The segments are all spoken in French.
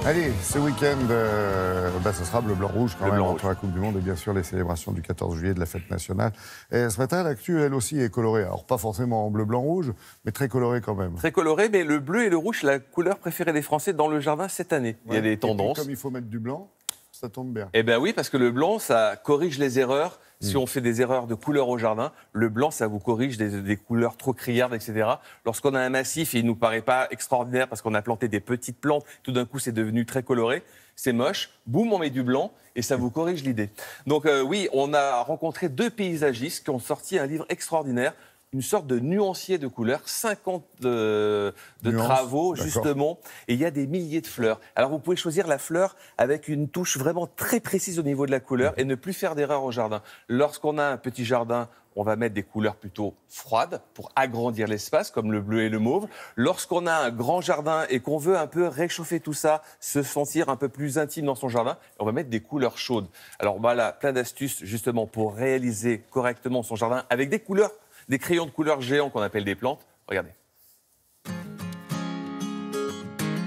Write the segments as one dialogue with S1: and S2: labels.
S1: Allez, ce week-end, ce sera bleu-blanc-rouge quand même, entre la Coupe du Monde et bien sûr les célébrations du 14 juillet de la fête nationale. Et ce matin, l'actu, elle aussi, est colorée. Alors, pas forcément en bleu-blanc-rouge, mais très colorée quand même.
S2: Très colorée, mais le bleu et le rouge, c'est la couleur préférée des Français dans le jardin cette année.
S1: Ouais.
S2: Il y a des tendances.
S1: Et puis, comme il faut mettre du blanc, ça tombe bien.
S2: Eh bien oui, parce que le blanc, ça corrige les erreurs. Si on fait des erreurs de couleur au jardin, le blanc, ça vous corrige des couleurs trop criardes, etc. Lorsqu'on a un massif et il ne nous paraît pas extraordinaire parce qu'on a planté des petites plantes, tout d'un coup, c'est devenu très coloré, c'est moche, boum, on met du blanc et ça vous corrige l'idée. Donc oui, on a rencontré 2 paysagistes qui ont sorti un livre extraordinaire, une sorte de nuancier de couleurs, 50 de travaux, justement, et il y a des milliers de fleurs. Alors, vous pouvez choisir la fleur avec une touche vraiment très précise au niveau de la couleur et ne plus faire d'erreur au jardin. Lorsqu'on a un petit jardin, on va mettre des couleurs plutôt froides pour agrandir l'espace, comme le bleu et le mauve. Lorsqu'on a un grand jardin et qu'on veut un peu réchauffer tout ça, se sentir un peu plus intime dans son jardin, on va mettre des couleurs chaudes. Alors voilà, plein d'astuces, justement, pour réaliser correctement son jardin avec des couleurs, des crayons de couleur géants qu'on appelle des plantes. Regardez.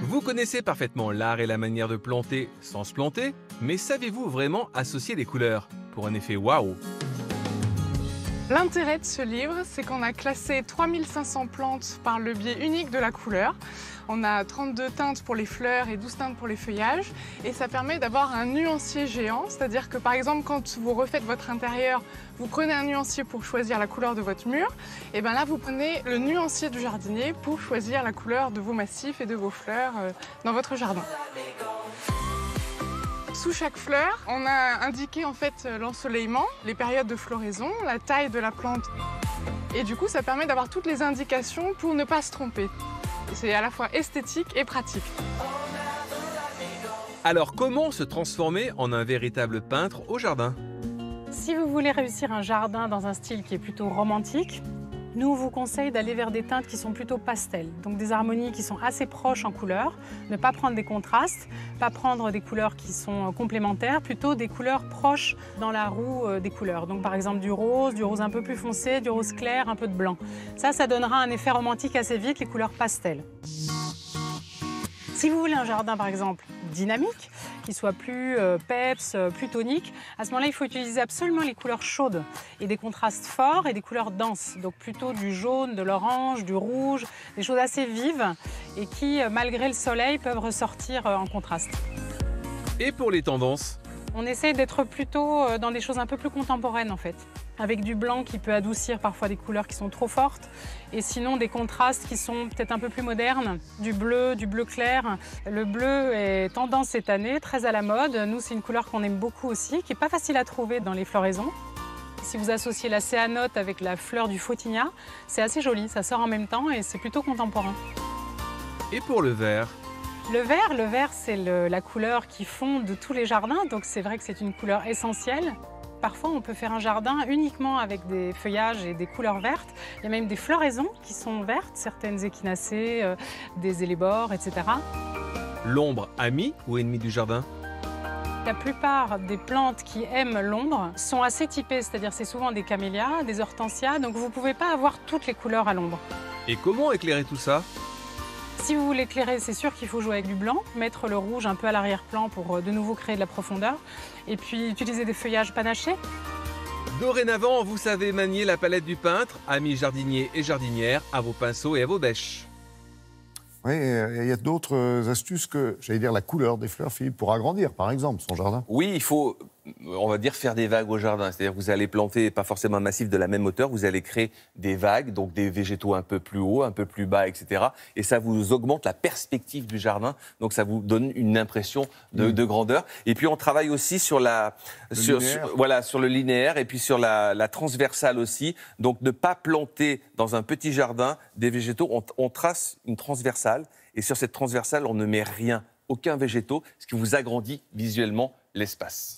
S3: Vous connaissez parfaitement l'art et la manière de planter sans se planter, mais savez-vous vraiment associer des couleurs pour un effet waouh?
S4: L'intérêt de ce livre, c'est qu'on a classé 3500 plantes par le biais unique de la couleur. On a 32 teintes pour les fleurs et 12 teintes pour les feuillages. Et ça permet d'avoir un nuancier géant, c'est-à-dire que par exemple, quand vous refaites votre intérieur, vous prenez un nuancier pour choisir la couleur de votre mur. Et bien là, vous prenez le nuancier du jardinier pour choisir la couleur de vos massifs et de vos fleurs dans votre jardin. Sous chaque fleur, on a indiqué en fait l'ensoleillement, les périodes de floraison, la taille de la plante. Et du coup, ça permet d'avoir toutes les indications pour ne pas se tromper. C'est à la fois esthétique et pratique.
S3: Alors comment se transformer en un véritable peintre au jardin?
S5: Si vous voulez réussir un jardin dans un style qui est plutôt romantique, nous, on vous conseille d'aller vers des teintes qui sont plutôt pastel, donc des harmonies qui sont assez proches en couleurs, ne pas prendre des contrastes, pas prendre des couleurs qui sont complémentaires, plutôt des couleurs proches dans la roue des couleurs. Donc par exemple du rose un peu plus foncé, du rose clair, un peu de blanc. Ça donnera un effet romantique assez vite, les couleurs pastel. Si vous voulez un jardin par exemple dynamique, qui soit plus peps, plus tonique, à ce moment-là, il faut utiliser absolument les couleurs chaudes et des contrastes forts et des couleurs denses. Donc plutôt du jaune, de l'orange, du rouge, des choses assez vives et qui, malgré le soleil, peuvent ressortir en contraste.
S3: Et pour les tendances?
S5: On essaie d'être plutôt dans des choses un peu plus contemporaines en fait, avec du blanc qui peut adoucir parfois des couleurs qui sont trop fortes, et sinon des contrastes qui sont peut-être un peu plus modernes, du bleu clair. Le bleu est tendance cette année, très à la mode. Nous, c'est une couleur qu'on aime beaucoup aussi, qui n'est pas facile à trouver dans les floraisons. Si vous associez la céanote avec la fleur du photinia, c'est assez joli, ça sort en même temps et c'est plutôt contemporain.
S3: Et pour le vert?
S5: Le vert, c'est la couleur qui fonde de tous les jardins, donc c'est vrai que c'est une couleur essentielle. Parfois, on peut faire un jardin uniquement avec des feuillages et des couleurs vertes. Il y a même des floraisons qui sont vertes, certaines échinacées, des élébores, etc.
S3: L'ombre, amie ou ennemie du jardin?
S5: La plupart des plantes qui aiment l'ombre sont assez typées, c'est-à-dire c'est souvent des camélias, des hortensias, donc vous ne pouvez pas avoir toutes les couleurs à l'ombre.
S3: Et comment éclairer tout ça?
S5: Si vous voulez éclairer, c'est sûr qu'il faut jouer avec du blanc, mettre le rouge un peu à l'arrière-plan pour de nouveau créer de la profondeur, et puis utiliser des feuillages panachés.
S3: Dorénavant, vous savez manier la palette du peintre, amis jardiniers et jardinières, à vos pinceaux et à vos bêches.
S1: Oui, il y a d'autres astuces que, j'allais dire, la couleur des fleurs, Philippe, pour agrandir, par exemple, son jardin.
S2: Oui, il faut, on va dire, faire des vagues au jardin. C'est-à-dire que vous allez planter pas forcément un massif de la même hauteur, vous allez créer des vagues, donc des végétaux un peu plus hauts, un peu plus bas, etc. Et ça vous augmente la perspective du jardin, donc ça vous donne une impression de grandeur. Et puis on travaille aussi sur le linéaire et puis sur la transversale aussi. Donc ne pas planter dans un petit jardin des végétaux, on trace une transversale et sur cette transversale, on ne met rien, aucun végétaux, ce qui vous agrandit visuellement l'espace.